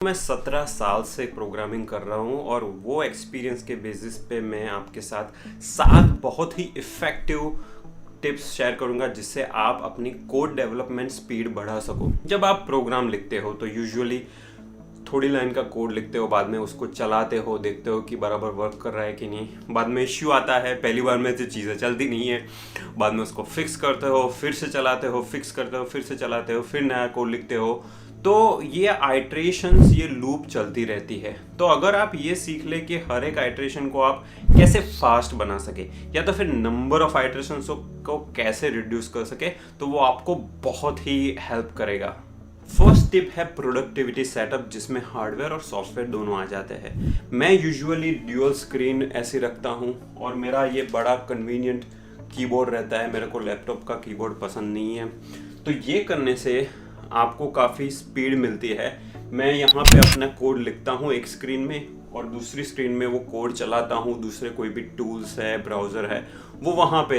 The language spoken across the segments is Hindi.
मैं 17 साल से प्रोग्रामिंग कर रहा हूँ और वो एक्सपीरियंस के बेसिस पे मैं आपके साथ 7 बहुत ही इफ़ेक्टिव टिप्स शेयर करूँगा जिससे आप अपनी कोड डेवलपमेंट स्पीड बढ़ा सको। जब आप प्रोग्राम लिखते हो तो यूजुअली थोड़ी लाइन का कोड लिखते हो, बाद में उसको चलाते हो, देखते हो कि बराबर वर्क कर रहा है कि नहीं। बाद में इश्यू आता है, पहली बार में तो चीज़ें चलती नहीं है, बाद में उसको फिक्स करते हो, फिर से चलाते हो, फिक्स करते हो, फिर से चलाते हो, फिर नया कोड लिखते हो। तो ये आइट्रेशंस, ये लूप चलती रहती है। तो अगर आप ये सीख ले कि हर एक आइट्रेशन को आप कैसे फास्ट बना सके या तो फिर नंबर ऑफ आइट्रेशंस को कैसे रिड्यूस कर सके, तो वो आपको बहुत ही हेल्प करेगा। फर्स्ट टिप है प्रोडक्टिविटी सेटअप, जिसमें हार्डवेयर और सॉफ्टवेयर दोनों आ जाते हैं। मैं यूजुअली ड्यूअल स्क्रीन ऐसे रखता हूँ और मेरा ये बड़ा कन्वीनियंट कीबोर्ड रहता है। मेरे को लैपटॉप का कीबोर्ड पसंद नहीं है, तो ये करने से आपको काफ़ी स्पीड मिलती है। मैं यहाँ पे अपना कोड लिखता हूँ एक स्क्रीन में और दूसरी स्क्रीन में वो कोड चलाता हूँ। दूसरे कोई भी टूल्स है, ब्राउज़र है, वो वहाँ पे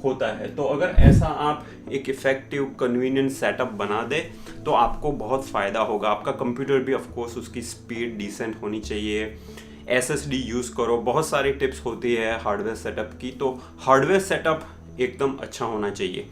होता है। तो अगर ऐसा आप एक इफ़ेक्टिव कन्वीनियंट सेटअप बना दे तो आपको बहुत फ़ायदा होगा। आपका कंप्यूटर भी ऑफ कोर्स उसकी स्पीड डिसेंट होनी चाहिए। SSD यूज़ करो, बहुत सारी टिप्स होती है हार्डवेयर सेटअप की, तो हार्डवेयर सेटअप एकदम अच्छा होना चाहिए।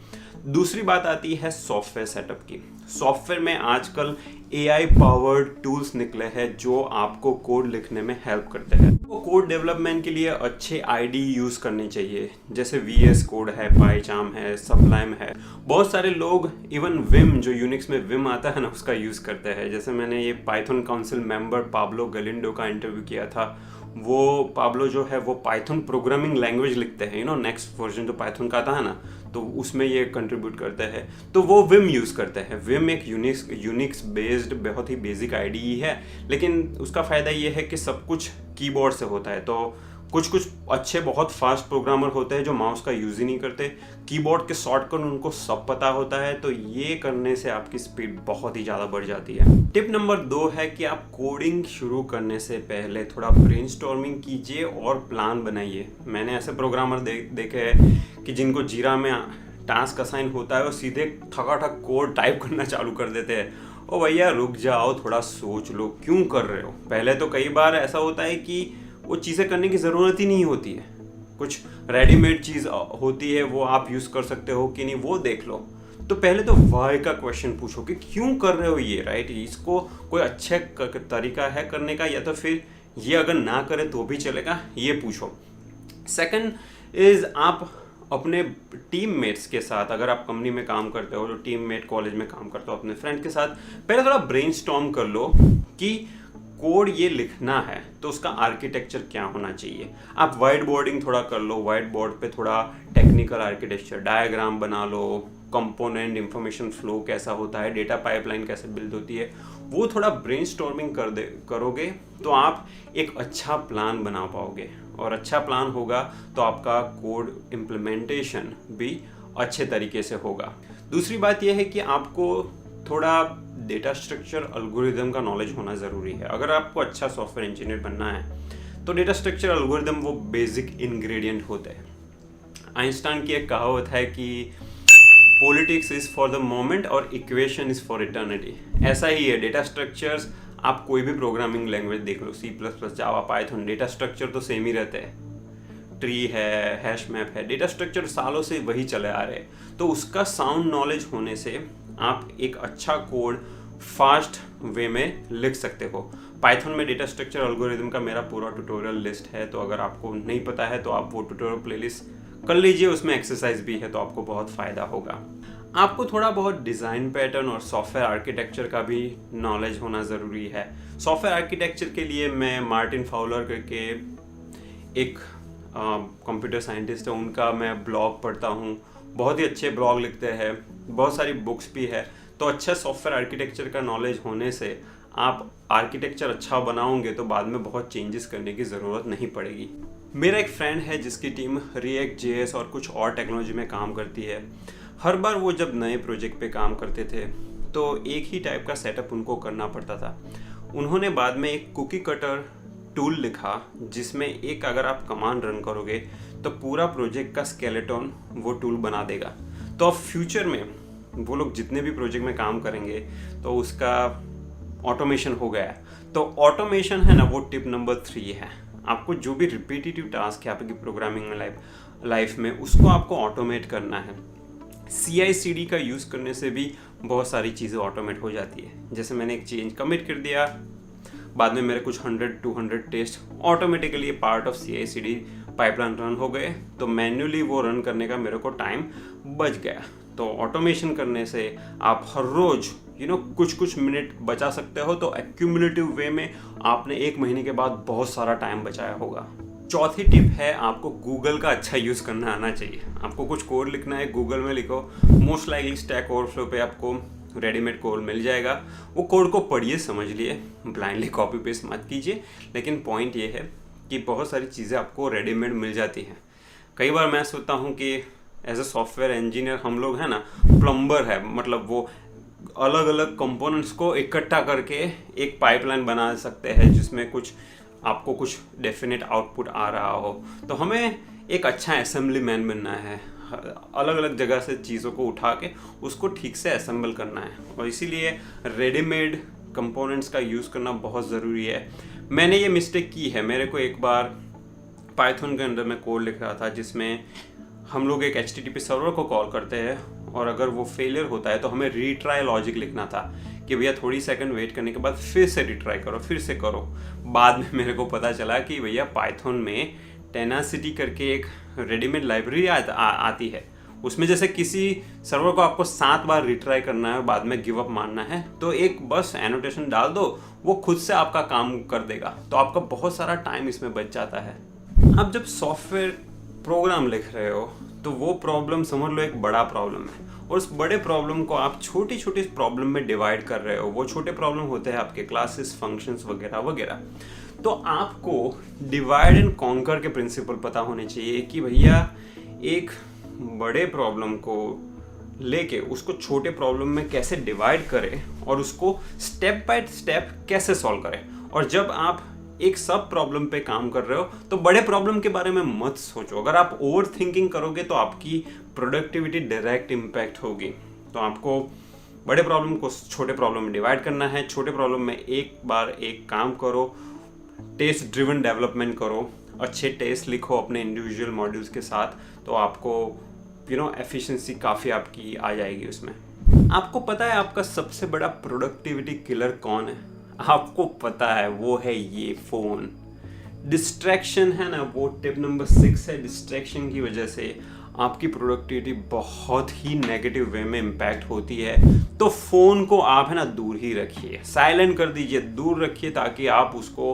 दूसरी बात आती है सॉफ्टवेयर सेटअप की। सॉफ्टवेयर में आजकल AI पावर्ड टूल्स निकले हैं जो आपको कोड लिखने में हेल्प करते हैं। तो कोड डेवलपमेंट के लिए अच्छे IDE यूज़ करने चाहिए, जैसे VS कोड है, पाइचार्म है, सबलाइम है। बहुत सारे लोग इवन विम, जो यूनिक्स में विम आता है ना, उसका यूज़ करते हैं। जैसे मैंने ये पाइथन काउंसिल मेंबर पाब्लो गलिंडो का इंटरव्यू किया था। वो पाब्लो जो है वो पाइथन प्रोग्रामिंग लैंग्वेज लिखते हैं, नेक्स्ट वर्जन जो पाइथन का आता है ना, तो उसमें ये कंट्रीब्यूट करते हैं। तो वो विम यूज़ करते हैं। विम एक यूनिक्स बेस्ड बहुत ही बेसिक IDE है, लेकिन उसका फ़ायदा ये है कि सब कुछ कीबोर्ड से होता है। तो कुछ अच्छे बहुत फास्ट प्रोग्रामर होते हैं जो माउस का यूज़ ही नहीं करते, कीबोर्ड के शॉर्टकट उनको सब पता होता है। तो ये करने से आपकी स्पीड बहुत ही ज़्यादा बढ़ जाती है। टिप नंबर 2 है कि आप कोडिंग शुरू करने से पहले थोड़ा ब्रेनस्टॉर्मिंग कीजिए और प्लान बनाइए। मैंने ऐसे प्रोग्रामर देखे हैं कि जिनको जीरा में टास्क असाइन होता है वो सीधे ठकाठक कोड टाइप करना चालू कर देते हैं। ओ भैया रुक जाओ, थोड़ा सोच लो क्यों कर रहे हो। पहले तो कई बार ऐसा होता है कि वो चीज़ें करने की ज़रूरत ही नहीं होती है, कुछ रेडीमेड चीज़ होती है, वो आप यूज़ कर सकते हो कि नहीं वो देख लो। तो पहले तो वाई का क्वेश्चन पूछो कि क्यों कर रहे हो ये, राइट। इसको कोई अच्छा तरीका है करने का, या तो फिर ये अगर ना करे तो भी चलेगा, ये पूछो। सेकंड इज़ आप अपने टीममेट्स के साथ, अगर आप कंपनी में काम करते हो, तो टीममेट कॉलेज में काम करते हो, अपने फ्रेंड के साथ पहले थोड़ा ब्रेनस्टॉर्म कर लो कि कोड ये लिखना है तो उसका आर्किटेक्चर क्या होना चाहिए। आप वाइट बोर्डिंग थोड़ा कर लो, वाइट बोर्ड पे थोड़ा टेक्निकल आर्किटेक्चर डायग्राम बना लो, कंपोनेंट इंफॉर्मेशन फ्लो कैसा होता है, डेटा पाइपलाइन कैसे बिल्ड होती है, वो थोड़ा ब्रेनस्टॉर्मिंग करोगे तो आप एक अच्छा प्लान बना पाओगे। और अच्छा प्लान होगा तो आपका कोड इम्प्लीमेंटेशन भी अच्छे तरीके से होगा। दूसरी बात यह है कि आपको थोड़ा डेटा स्ट्रक्चर एल्गोरिदम का नॉलेज होना ज़रूरी है। अगर आपको अच्छा सॉफ्टवेयर इंजीनियर बनना है तो डेटा स्ट्रक्चर एल्गोरिदम वो बेसिक इंग्रेडिएंट होते हैं। आइंस्टाइन की एक कहावत है कि politics is for the moment और इक्वेशन इज़ फॉर इटर्निटी। ऐसा ही है डेटा स्ट्रक्चर्स। आप कोई भी प्रोग्रामिंग लैंग्वेज देख लो, C++, जावा, पाइथन, डेटा स्ट्रक्चर तो सेम ही रहते हैं। ट्री है, हैश मैप है, डेटा स्ट्रक्चर सालों से वही चले आ रहे हैं। तो उसका साउंड नॉलेज होने से आप एक अच्छा कोड फास्ट वे में लिख सकते हो। पाइथन में डेटा स्ट्रक्चर एल्गोरिदम का मेरा पूरा ट्यूटोरियल लिस्ट है, तो अगर आपको नहीं पता है तो आप वो ट्यूटोरियल प्लेलिस्ट कर लीजिए, उसमें एक्सरसाइज भी है, तो आपको बहुत फ़ायदा होगा। आपको थोड़ा बहुत डिज़ाइन पैटर्न और सॉफ्टवेयर आर्किटेक्चर का भी नॉलेज होना ज़रूरी है। सॉफ्टवेयर आर्किटेक्चर के लिए मैं मार्टिन फाउलर करके एक कंप्यूटर साइंटिस्ट है, उनका मैं ब्लॉग पढ़ता हूँ। बहुत ही अच्छे ब्लॉग लिखते हैं, बहुत सारी बुक्स भी है। तो अच्छा सॉफ्टवेयर आर्किटेक्चर का नॉलेज होने से आप आर्किटेक्चर अच्छा बनाओगे तो बाद में बहुत चेंजेस करने की ज़रूरत नहीं पड़ेगी। मेरा एक फ्रेंड है जिसकी टीम रिएक्ट JS और कुछ और टेक्नोलॉजी में काम करती है। हर बार वो जब नए प्रोजेक्ट पे काम करते थे तो एक ही टाइप का सेटअप उनको करना पड़ता था। उन्होंने बाद में एक कुकी कटर टूल लिखा जिसमें एक अगर आप कमांड रन करोगे तो पूरा प्रोजेक्ट का स्केलेटन वो टूल बना देगा। तो अब फ्यूचर में वो लोग जितने भी प्रोजेक्ट में काम करेंगे तो उसका ऑटोमेशन हो गया है। तो ऑटोमेशन है ना, वो टिप नंबर 3 है। आपको जो भी रिपीटेटिव टास्क है आपकी प्रोग्रामिंग में लाइफ में, उसको आपको ऑटोमेट करना है। CI/CD का यूज़ करने से भी बहुत सारी चीज़ें ऑटोमेट हो जाती है। जैसे मैंने एक चेंज कमिट कर दिया, बाद में मेरे कुछ 100-200 test automatically part of CI/CD pipeline run हो गए, तो मैन्युअली वो रन करने का मेरे को टाइम बच गया। तो ऑटोमेशन करने से आप हर रोज़ कुछ मिनट बचा सकते हो। तो एक्यूमुलेटिव वे में आपने 1 महीने के बाद बहुत सारा टाइम बचाया होगा। चौथी टिप है, आपको गूगल का अच्छा यूज़ करना आना चाहिए। आपको कुछ कोड लिखना है, गूगल में लिखो, मोस्ट लाइकली स्टैक ओवरफ्लो पे आपको रेडीमेड कोड मिल जाएगा। वो कोड को पढ़िए, समझिए, ब्लाइंडली कॉपी पेस्ट मत कीजिए। लेकिन पॉइंट ये है कि बहुत सारी चीज़ें आपको रेडीमेड मिल जाती हैं। कई बार मैं सोचता हूँ कि एज ए सॉफ्टवेयर इंजीनियर हम लोग है ना, प्लम्बर है, मतलब वो अलग अलग कंपोनेंट्स को इकट्ठा करके एक पाइपलाइन बना सकते हैं जिसमें आपको कुछ डेफिनेट आउटपुट आ रहा हो। तो हमें एक अच्छा असेंबली मैन बनना है, अलग अलग जगह से चीज़ों को उठा के उसको ठीक से असेंबल करना है, और इसीलिए रेडीमेड कंपोनेंट्स का यूज़ करना बहुत ज़रूरी है। मैंने ये मिस्टेक की है। मेरे को एक बार पाइथन के अंदर मैं कोड लिख रहा था जिसमें हम लोग एक HTTP सर्वर को कॉल करते हैं, और अगर वो फेलियर होता है तो हमें रीट्राई लॉजिक लिखना था कि भैया थोड़ी सेकंड वेट करने के बाद फिर से रिट्राई करो, फिर से करो। बाद में मेरे को पता चला कि भैया पाइथन में टेनासिटी करके एक रेडीमेड लाइब्रेरी आती है, उसमें जैसे किसी सर्वर को आपको 7 बार रिट्राई करना है, बाद में गिव अप मारना है, तो एक बस एनोटेशन डाल दो, वो खुद से आपका काम कर देगा। तो आपका बहुत सारा टाइम इसमें बच जाता है। आप जब सॉफ्टवेयर प्रोग्राम लिख रहे हो तो वो प्रॉब्लम समझ लो एक बड़ा प्रॉब्लम है, और उस बड़े प्रॉब्लम को आप छोटी छोटी प्रॉब्लम में डिवाइड कर रहे हो। वो छोटे प्रॉब्लम होते हैं आपके क्लासेस, फंक्शंस वगैरह वगैरह। तो आपको डिवाइड एंड कॉन्कर के प्रिंसिपल पता होने चाहिए कि भैया एक बड़े प्रॉब्लम को लेके उसको छोटे प्रॉब्लम में कैसे डिवाइड करें और उसको स्टेप बाय स्टेप कैसे सॉल्व करें। और जब आप एक सब प्रॉब्लम पे काम कर रहे हो तो बड़े प्रॉब्लम के बारे में मत सोचो। अगर आप ओवर थिंकिंग करोगे तो आपकी प्रोडक्टिविटी डायरेक्ट इम्पैक्ट होगी। तो आपको बड़े प्रॉब्लम को छोटे प्रॉब्लम में डिवाइड करना है, छोटे प्रॉब्लम में एक बार एक काम करो, टेस्ट ड्रिवन डेवलपमेंट करो, अच्छे टेस्ट लिखो अपने इंडिविजुअल मॉड्यूल्स के साथ, तो आपको एफिशिएंसी काफ़ी आपकी आ जाएगी उसमें। आपको पता है आपका सबसे बड़ा प्रोडक्टिविटी किलर कौन है? आपको पता है, वो है ये फ़ोन। डिस्ट्रैक्शन है ना, वो टिप नंबर 6 है। डिस्ट्रैक्शन की वजह से आपकी प्रोडक्टिविटी बहुत ही नेगेटिव वे में इम्पैक्ट होती है। तो फ़ोन को आप है ना दूर ही रखिए, साइलेंट कर दीजिए, दूर रखिए, ताकि आप उसको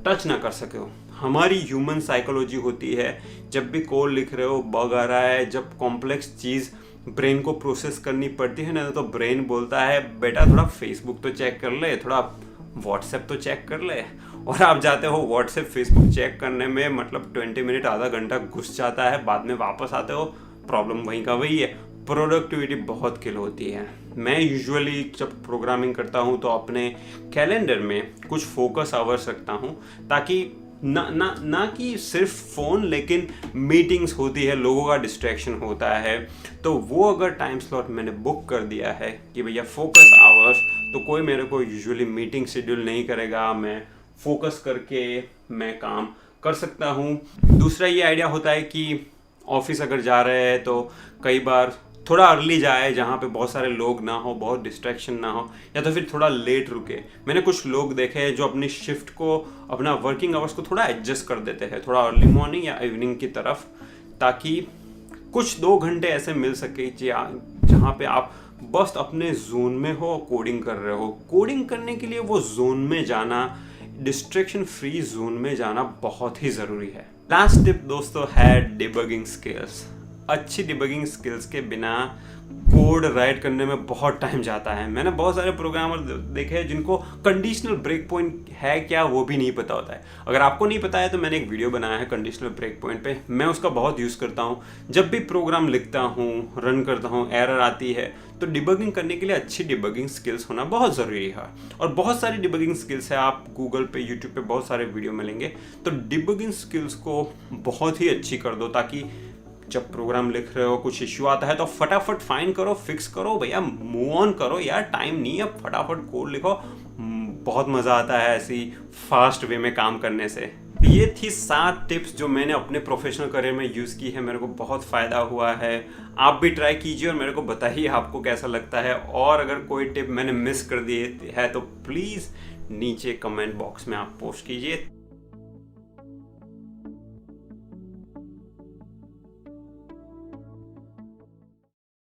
टच ना कर सके हो। हमारी ह्यूमन साइकोलॉजी होती है, जब भी कोड लिख रहे हो, बग आ रहा है, जब कॉम्प्लेक्स चीज़ ब्रेन को प्रोसेस करनी पड़ती है ना, तो ब्रेन बोलता है बेटा थोड़ा फेसबुक तो चेक कर ले, थोड़ा व्हाट्सएप तो चेक कर ले। और आप जाते हो व्हाट्सएप फेसबुक चेक करने में, मतलब 20 मिनट आधा घंटा घुस जाता है, बाद में वापस आते हो प्रॉब्लम वहीं का वही है। प्रोडक्टिविटी बहुत किल होती है। मैं यूजुअली जब प्रोग्रामिंग करता हूँ तो अपने कैलेंडर में कुछ फोकस आवर्स रखता हूँ, ताकि ना कि सिर्फ फ़ोन, लेकिन मीटिंग्स होती है, लोगों का डिस्ट्रैक्शन होता है, तो वो अगर टाइम स्लॉट मैंने बुक कर दिया है कि भैया फोकस आवर्स, तो कोई मेरे को यूजुअली मीटिंग शेड्यूल नहीं करेगा, मैं फोकस करके मैं काम कर सकता हूँ। दूसरा ये आइडिया होता है कि ऑफिस अगर जा रहे हैं तो कई बार थोड़ा अर्ली जाए, जहाँ पे बहुत सारे लोग ना हो, बहुत डिस्ट्रैक्शन ना हो, या तो फिर थोड़ा लेट रुके। मैंने कुछ लोग देखे हैं जो अपनी शिफ्ट को, अपना वर्किंग आवर्स को थोड़ा एडजस्ट कर देते हैं, थोड़ा अर्ली मॉर्निंग या इवनिंग की तरफ, ताकि कुछ 2 घंटे ऐसे मिल सके जहाँ पे आप बस अपने जोन में हो, कोडिंग कर रहे हो। कोडिंग करने के लिए वो जोन में जाना, डिस्ट्रैक्शन फ्री जोन में जाना बहुत ही ज़रूरी है। लास्ट टिप दोस्तों है डिबगिंग स्किल्स। अच्छी डिबगिंग स्किल्स के बिना कोड राइट करने में बहुत टाइम जाता है। मैंने बहुत सारे प्रोग्रामर देखे हैं जिनको कंडीशनल ब्रेक पॉइंट है क्या वो भी नहीं पता होता है। अगर आपको नहीं पता है तो मैंने एक वीडियो बनाया है कंडीशनल ब्रेक पॉइंट पे, मैं उसका बहुत यूज़ करता हूँ। जब भी प्रोग्राम लिखता हूँ, रन करता हूँ, एरर आती है, तो डिबगिंग करने के लिए अच्छी डिबगिंग स्किल्स होना बहुत ज़रूरी है। और बहुत सारी डिबगिंग स्किल्स है, आप गूगल पे, यूट्यूब पे बहुत सारे वीडियो मिलेंगे। तो डिबगिंग स्किल्स को बहुत ही अच्छी कर दो, ताकि जब प्रोग्राम लिख रहे हो, कुछ इश्यू आता है तो फटाफट फाइंड करो, फिक्स करो, भैया मूव ऑन करो यार, टाइम नहीं है, फटाफट कोड लिखो, बहुत मज़ा आता है ऐसी फास्ट वे में काम करने से। ये थी 7 टिप्स जो मैंने अपने प्रोफेशनल करियर में यूज़ की है, मेरे को बहुत फ़ायदा हुआ है। आप भी ट्राई कीजिए और मेरे को बताइए आपको कैसा लगता है। और अगर कोई टिप मैंने मिस कर दी है तो प्लीज़ नीचे कमेंट बॉक्स में आप पोस्ट कीजिए।